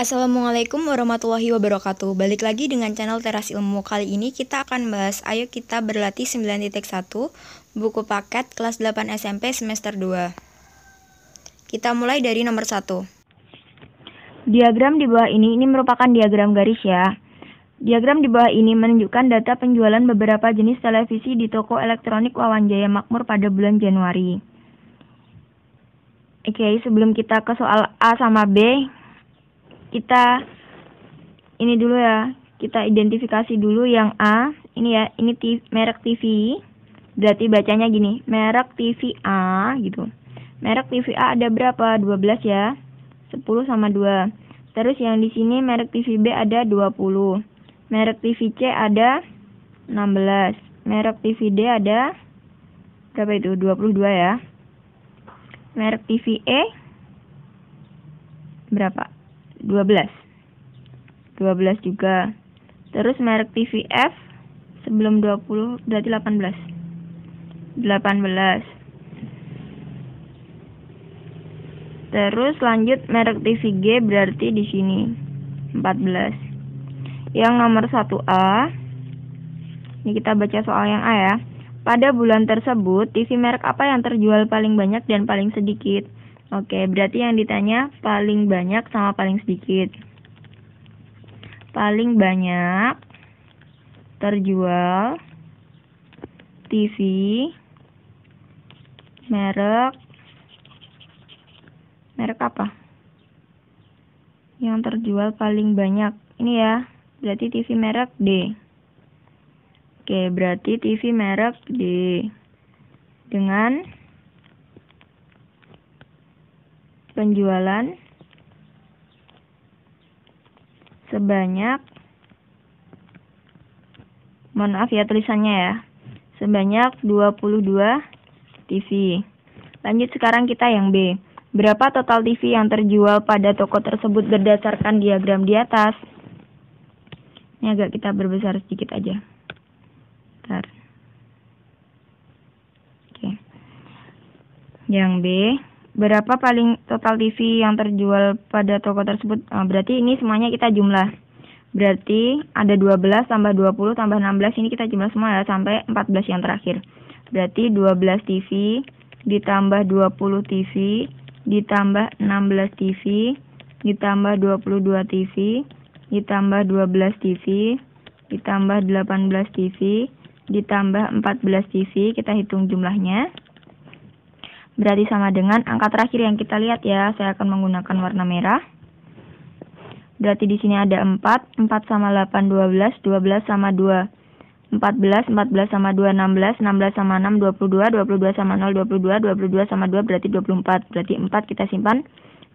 Assalamualaikum warahmatullahi wabarakatuh. Balik lagi dengan channel Teras Ilmu. Kali ini kita akan bahas Ayo Kita Berlatih 9.1 buku paket kelas 8 SMP semester 2. Kita mulai dari nomor 1. Diagram di bawah ini merupakan diagram garis ya. Diagram di bawah ini menunjukkan data penjualan beberapa jenis televisi di toko elektronik Wawan Jaya Makmur pada bulan Januari. Oke, sebelum kita ke soal A sama B, kita ini dulu ya. Kita identifikasi dulu yang A. Ini ya, ini merek TV. Berarti bacanya gini, merek TV A gitu. Merek TV A ada berapa? 12 ya. 10 sama 2. Terus yang di sini merek TV B ada 20. Merek TV C ada 16. Merek TV D ada berapa itu? 22 ya. Merek TV E berapa? 12 juga. Terus merek TV F sebelum 20 berarti 18. Terus lanjut merek TV G berarti di sini 14. Yang nomor 1A, ini kita baca soal yang A ya. Pada bulan tersebut, TV merek apa yang terjual paling banyak dan paling sedikit? Oke, berarti yang ditanya paling banyak sama paling sedikit. Paling banyak terjual TV merek apa? Yang terjual paling banyak. Ini ya, berarti TV merek D. Oke, berarti TV merek D dengan penjualan sebanyak, mohon maaf ya tulisannya ya, sebanyak 22 TV. Lanjut sekarang kita yang B. Berapa total TV yang terjual pada toko tersebut berdasarkan diagram di atas? Ini agak kita berbesar sedikit aja. Bentar. Oke. Yang B. Berapa paling total TV yang terjual pada toko tersebut? Berarti ini semuanya kita jumlah. Berarti ada 12 tambah 20 tambah 16. Ini kita jumlah semua ya, sampai 14 yang terakhir. Berarti 12 TV ditambah 20 TV ditambah 16 TV ditambah 22 TV ditambah 12 TV ditambah 18 TV ditambah 14 TV. Kita hitung jumlahnya. Berarti sama dengan angka terakhir yang kita lihat ya. Saya akan menggunakan warna merah. Berarti di sini ada 4. 4 sama 8, 12. 12 sama 2, 14. 14 sama 2, 16. 16 sama 6, 22. 22 sama 0, 22. 22 sama 2 berarti 24. Berarti 4 kita simpan.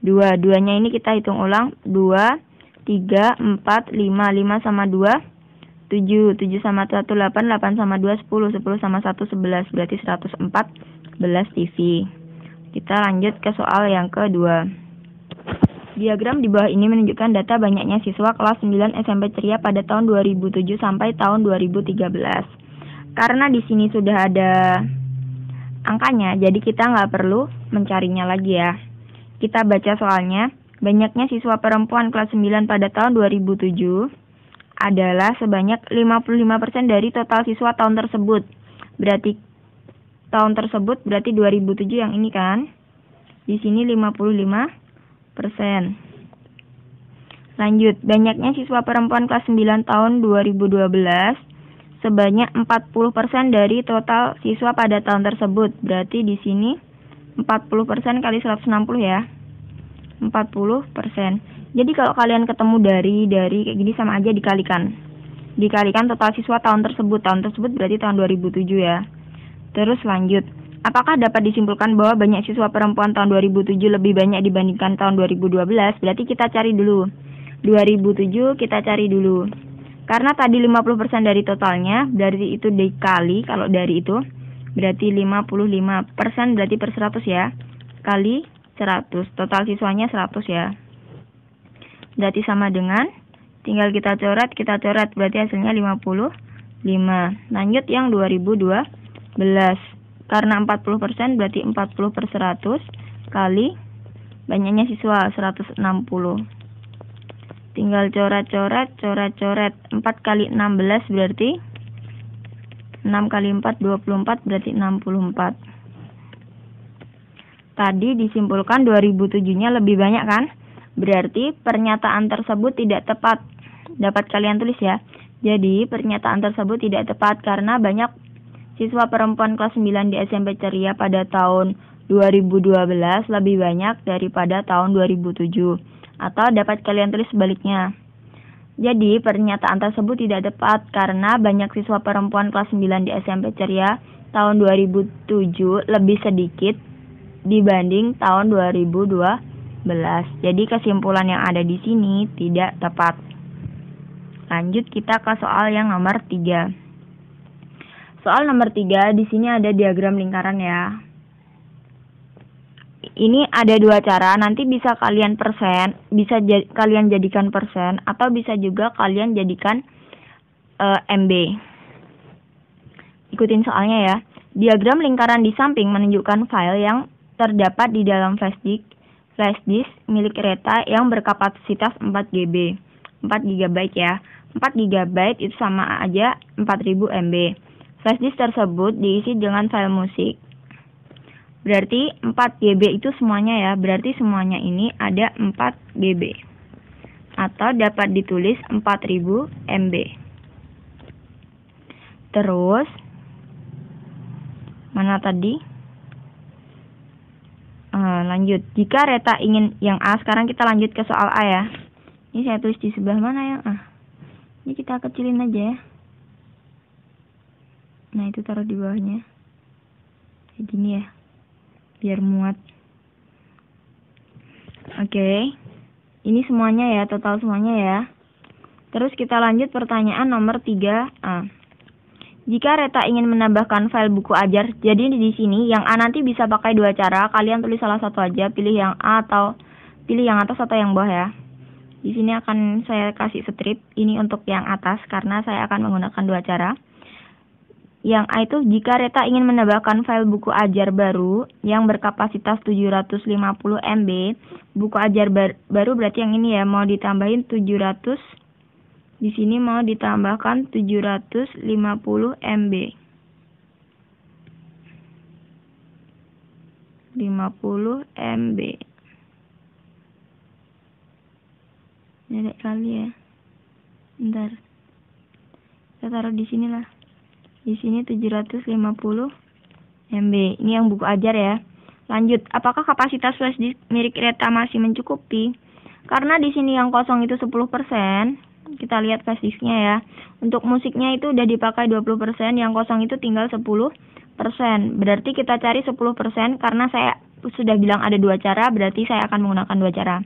2. 2-nya ini kita hitung ulang. 2, 3, 4, 5. 5 sama 2, 7. 7 sama 1, 8. 8 sama 2, 10. 10 sama 1, 11. Berarti 114 TV. Kita lanjut ke soal yang kedua. Diagram di bawah ini menunjukkan data banyaknya siswa kelas 9 SMP Ceria pada tahun 2007 sampai tahun 2013. Karena di sini sudah ada angkanya, jadi kita nggak perlu mencarinya lagi ya. Kita baca soalnya. Banyaknya siswa perempuan kelas 9 pada tahun 2007 adalah sebanyak 55% dari total siswa tahun tersebut. Berarti tahun tersebut berarti 2007 yang ini kan. Di sini 55%. Lanjut, banyaknya siswa perempuan kelas 9 tahun 2012 sebanyak 40% dari total siswa pada tahun tersebut. Berarti di sini 40% kali 160 ya. 40%. Jadi kalau kalian ketemu dari kayak gini sama aja dikalikan. Dikalikan total siswa tahun tersebut. Tahun tersebut berarti tahun 2007 ya. Terus lanjut. Apakah dapat disimpulkan bahwa banyak siswa perempuan tahun 2007 lebih banyak dibandingkan tahun 2012? Berarti kita cari dulu. 2007 kita cari dulu. Karena tadi 50% dari totalnya, berarti itu dikali, kalau dari itu, berarti 55%, berarti per 100 ya. Kali 100. Total siswanya 100 ya. Berarti sama dengan, tinggal kita coret, berarti hasilnya 55. Lanjut yang 2012. Karena 40% berarti 40 per 100 kali banyaknya siswa 160. Tinggal coret-coret. 4 kali 16 berarti 6 kali 4 24 berarti 64. Tadi disimpulkan 2007-nya lebih banyak kan? Berarti pernyataan tersebut tidak tepat. Dapat kalian tulis ya. Jadi pernyataan tersebut tidak tepat karena banyak siswa perempuan kelas 9 di SMP Ceria pada tahun 2012 lebih banyak daripada tahun 2007. Atau dapat kalian tulis sebaliknya. Jadi pernyataan tersebut tidak tepat karena banyak siswa perempuan kelas 9 di SMP Ceria tahun 2007 lebih sedikit dibanding tahun 2012. Jadi kesimpulan yang ada di sini tidak tepat. Lanjut kita ke soal yang nomor 3. Soal nomor 3 di sini ada diagram lingkaran ya. Ini ada dua cara, nanti bisa kalian kalian jadikan persen atau bisa juga kalian jadikan MB. Ikutin soalnya ya. Diagram lingkaran di samping menunjukkan file yang terdapat di dalam flash disk milik Reta yang berkapasitas 4 GB ya. 4 GB itu sama aja 4000 MB. Flash disk tersebut diisi dengan file musik. Berarti 4 GB itu semuanya ya. Berarti semuanya ini ada 4 GB. Atau dapat ditulis 4000 MB. Terus, mana tadi? Lanjut. Jika Reta ingin yang A, sekarang kita lanjut ke soal A ya. Ini saya tulis di sebelah mana yang A? Ini kita kecilin aja ya. Nah, itu taruh di bawahnya. Kayak gini ya. Biar muat. Oke. Ini semuanya ya, total semuanya ya. Terus kita lanjut pertanyaan nomor 3A. Jika Reta ingin menambahkan file buku ajar, jadi di sini yang A nanti bisa pakai dua cara. Kalian tulis salah satu aja, pilih yang A atau pilih yang atas atau yang bawah ya. Di sini akan saya kasih strip. Ini untuk yang atas karena saya akan menggunakan dua cara. Yang A itu jika Reta ingin menambahkan file buku ajar baru yang berkapasitas 750 MB, buku ajar baru berarti yang ini ya, mau ditambahin 700, di sini mau ditambahkan 750 MB. 50 MB. Dedek kali ya. Bentar. Kita taruh di sini lah. Di sini 750 MB. Ini yang buku ajar ya. Lanjut, apakah kapasitas flash disk milik Reta masih mencukupi? Karena di sini yang kosong itu 10%. Kita lihat flash disknya ya. Untuk musiknya itu udah dipakai 20%, yang kosong itu tinggal 10%. Berarti kita cari 10% karena saya sudah bilang ada dua cara, berarti saya akan menggunakan dua cara.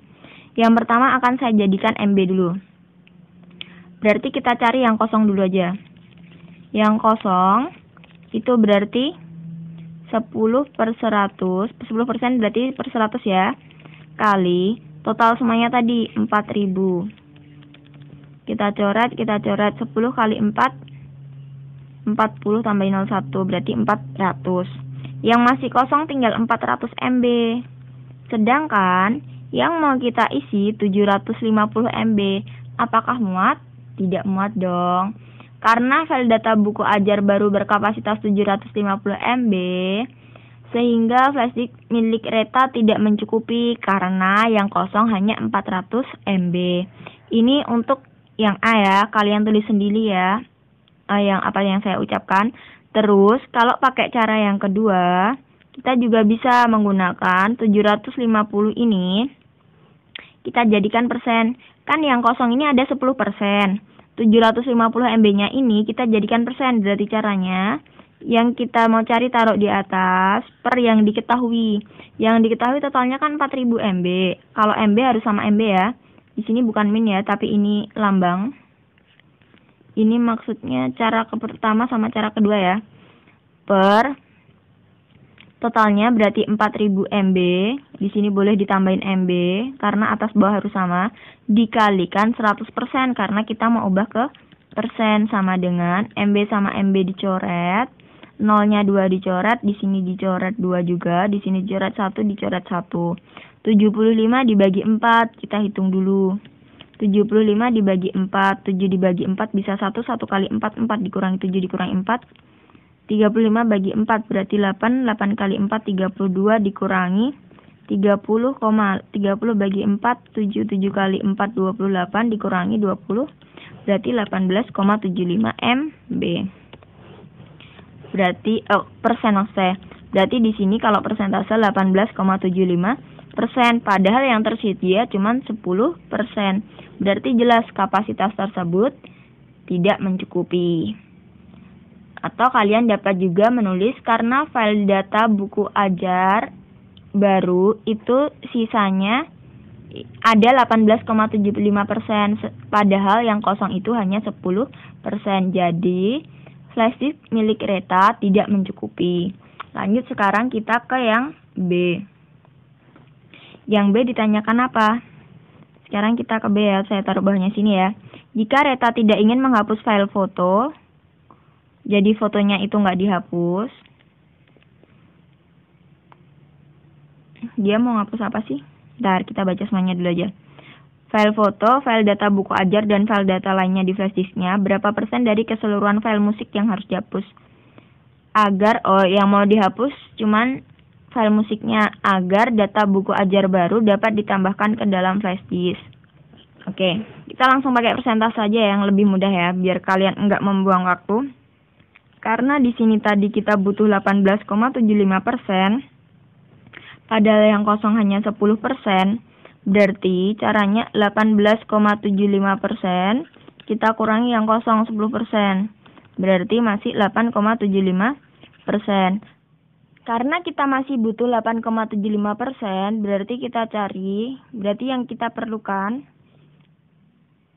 Yang pertama akan saya jadikan MB dulu. Berarti kita cari yang kosong dulu aja. Yang kosong itu berarti 10 per 100, 10% berarti per 100 ya, kali total semuanya tadi 4000. Kita coret 10 kali 4, 40 tambahin 01 berarti 400. Yang masih kosong tinggal 400 MB. Sedangkan yang mau kita isi 750 MB. Apakah muat? Tidak muat dong. Karena file data buku ajar baru berkapasitas 750 MB, sehingga flash disk milik Reta tidak mencukupi karena yang kosong hanya 400 MB. Ini untuk yang A ya, kalian tulis sendiri ya, yang apa yang saya ucapkan. Terus kalau pakai cara yang kedua, kita juga bisa menggunakan 750 ini, kita jadikan persen. Kan yang kosong ini ada 10%. 750 MB-nya ini kita jadikan persen. Berarti caranya yang kita mau cari taruh di atas per yang diketahui. Yang diketahui totalnya kan 4000 MB. Kalau MB harus sama MB ya. Di sini bukan min ya, tapi ini lambang. Ini maksudnya cara pertama sama cara kedua ya. Per totalnya berarti 4000 MB. Di sini boleh ditambahin MB karena atas bawah harus sama, dikalikan 100% karena kita mau ubah ke persen, sama dengan MB sama MB dicoret, nolnya 2 dicoret, di sini dicoret 2 juga, di sini dicoret 1, dicoret 1. 75 dibagi 4, kita hitung dulu. 75 dibagi 4, 7 dibagi 4 bisa 1, 1 kali 4, 4 dikurangi 7 dikurangi 4, 35 bagi 4 berarti 8, 8 kali 4, 32 dikurangi 30, 30 bagi 4, 7, 7 kali 4, 28 dikurangi 20, berarti 18,75 MB. Berarti, persen maksudnya. Berarti di sini kalau persentase 18,75%, padahal yang tersedia cuma 10%. Berarti jelas kapasitas tersebut tidak mencukupi. Atau kalian dapat juga menulis karena file data buku ajar baru itu sisanya ada 18,75%, padahal yang kosong itu hanya 10%. Jadi flash disk milik Reta tidak mencukupi. Lanjut sekarang kita ke yang B. Yang B ditanyakan apa? Sekarang kita ke B ya, saya taruh bawahnya sini ya. Jika Reta tidak ingin menghapus file foto, jadi fotonya itu nggak dihapus, dia mau ngapus apa sih? Bentar, kita baca semuanya dulu aja. File foto, file data buku ajar, dan file data lainnya di flash disknya, berapa persen dari keseluruhan file musik yang harus dihapus? Yang mau dihapus cuman file musiknya, agar data buku ajar baru dapat ditambahkan ke dalam flash disk. Oke, kita langsung pakai persentase saja yang lebih mudah ya, biar kalian enggak membuang waktu. Karena di sini tadi kita butuh 18,75%, padahal yang kosong hanya 10%, berarti caranya 18,75% kita kurangi yang kosong 10%, berarti masih 8,75%. Karena kita masih butuh 8,75%, berarti yang kita perlukan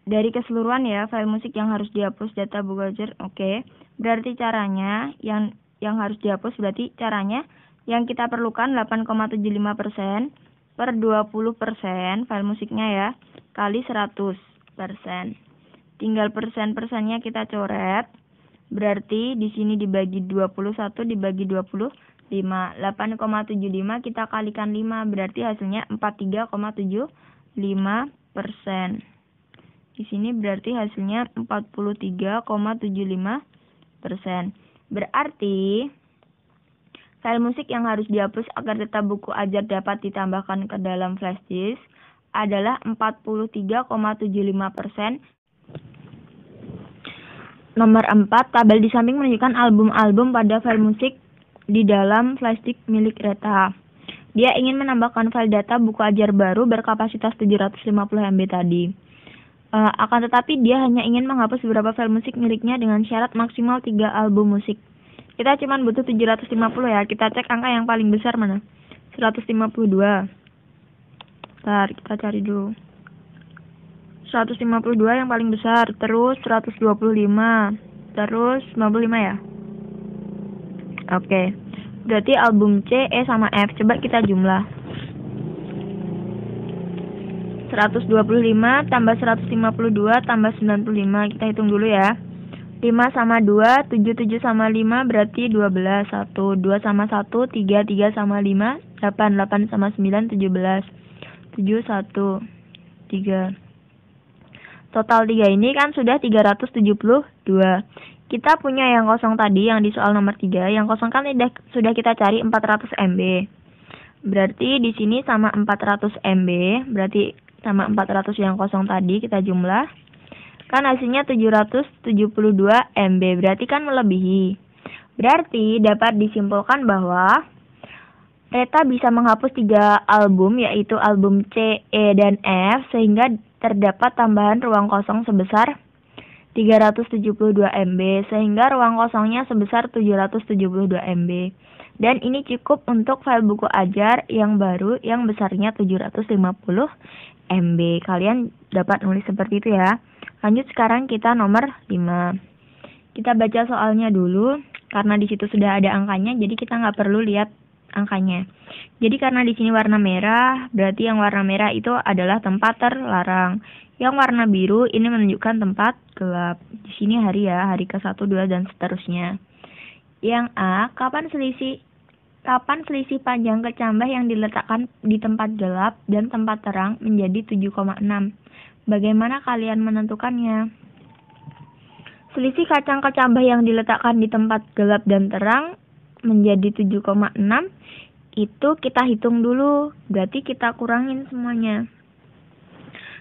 dari keseluruhan ya, file musik yang harus dihapus, data buku ajar, oke. Berarti caranya yang harus dihapus, berarti caranya yang kita perlukan 8,75% per 20% file musiknya ya, kali 100%. Tinggal persen-persennya kita coret. Berarti di sini dibagi 21 dibagi 25. 8,75 kita kalikan 5, berarti hasilnya 43,75%. Di sini berarti hasilnya 43,75%. Berarti file musik yang harus dihapus agar data buku ajar dapat ditambahkan ke dalam flash disk adalah 43,75%. Nomor 4, tabel di samping menunjukkan album-album pada file musik di dalam flash disk milik Reta. Dia ingin menambahkan file data buku ajar baru berkapasitas 750 MB tadi. Akan tetapi dia hanya ingin menghapus beberapa file musik miliknya dengan syarat maksimal 3 album musik. Kita cuma butuh 750 ya. Kita cek angka yang paling besar mana? 152. Bentar, kita cari dulu. 152 yang paling besar. Terus 125. Terus 95 ya? Oke. Berarti album C, E, sama F. Coba kita jumlah. 125 tambah 152 tambah 95. Kita hitung dulu ya. 5 sama 2, 7, 7 sama 5 berarti 12. 1, 2 sama 1, 3, 3 sama 5, 8, 8 sama 9, 17. 7, 1, 3. Total 3 ini kan sudah 372. Kita punya yang kosong tadi yang di soal nomor 3. Yang kosong kan sudah kita cari 400 MB. Berarti di sini sama 400 MB. Berarti sama 400 yang kosong tadi kita jumlah. Kan hasilnya 772 MB. Berarti kan melebihi. Berarti dapat disimpulkan bahwa Reta bisa menghapus 3 album, yaitu album C, E, dan F, sehingga terdapat tambahan ruang kosong sebesar 372 MB, sehingga ruang kosongnya sebesar 772 MB. Dan ini cukup untuk file buku ajar yang baru yang besarnya 750 MB. Kalian dapat nulis seperti itu ya. Lanjut sekarang kita nomor 5. Kita baca soalnya dulu, karena di situ sudah ada angkanya, jadi kita nggak perlu lihat angkanya. Jadi karena di sini warna merah, berarti yang warna merah itu adalah tempat terlarang. Yang warna biru ini menunjukkan tempat gelap. Di sini hari ya, hari ke-1, 2, dan seterusnya. Yang A, kapan selisih panjang kecambah yang diletakkan di tempat gelap dan tempat terang menjadi 7,6. Bagaimana kalian menentukannya? Selisih kacang kecambah yang diletakkan di tempat gelap dan terang menjadi 7,6. Itu kita hitung dulu, berarti kita kurangin semuanya.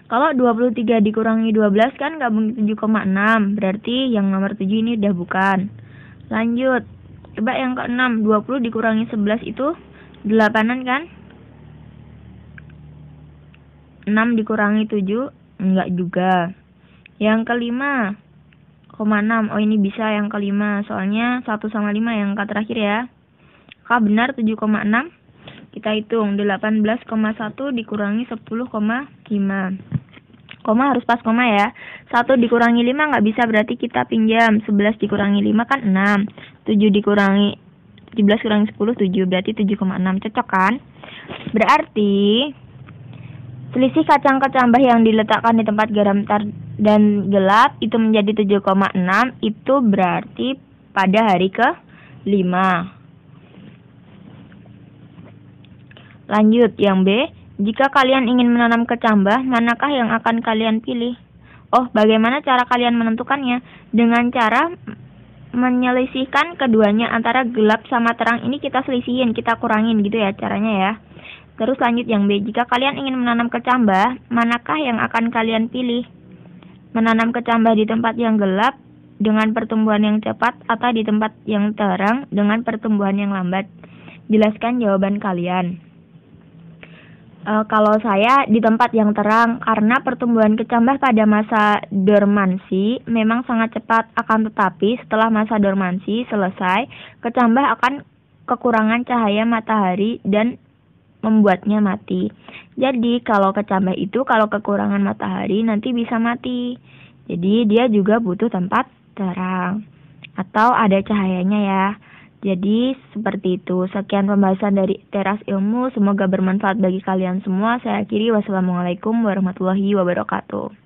Kalau 23 dikurangi 12 kan gabung 7,6, berarti yang nomor 7 ini udah bukan. Lanjut, coba yang ke-6, 20 dikurangi 11 itu 8-an kan? 6 dikurangi 7, enggak juga. Yang ke-5, 0,6, oh ini bisa yang ke-5, soalnya 1 sama 5 yang ke terakhir ya. Benar 7,6, kita hitung 18,1 dikurangi 10,5. Koma harus pas koma ya. 1 dikurangi 5 nggak bisa, berarti kita pinjam. 11 dikurangi 5 kan 6. 17 kurangi 10 7, berarti 7,6. Cocok kan? Berarti selisih kacang kecambah yang diletakkan di tempat garam dan gelap itu menjadi 7,6. Itu berarti pada hari ke-5. Lanjut yang B. Jika kalian ingin menanam kecambah, manakah yang akan kalian pilih? Oh, bagaimana cara kalian menentukannya? Dengan cara menyelisihkan keduanya, antara gelap sama terang ini kita selisihin, kita kurangin gitu ya caranya ya. Terus lanjut yang B. Jika kalian ingin menanam kecambah, manakah yang akan kalian pilih? Menanam kecambah di tempat yang gelap dengan pertumbuhan yang cepat atau di tempat yang terang dengan pertumbuhan yang lambat? Jelaskan jawaban kalian. Kalau saya di tempat yang terang, karena pertumbuhan kecambah pada masa dormansi memang sangat cepat, akan tetapi setelah masa dormansi selesai, kecambah akan kekurangan cahaya matahari dan membuatnya mati. Jadi kalau kecambah itu kalau kekurangan matahari nanti bisa mati. Jadi dia juga butuh tempat terang atau ada cahayanya ya. Jadi seperti itu. Sekian pembahasan dari Teras Ilmu. Semoga bermanfaat bagi kalian semua. Saya akhiri. Wassalamualaikum warahmatullahi wabarakatuh.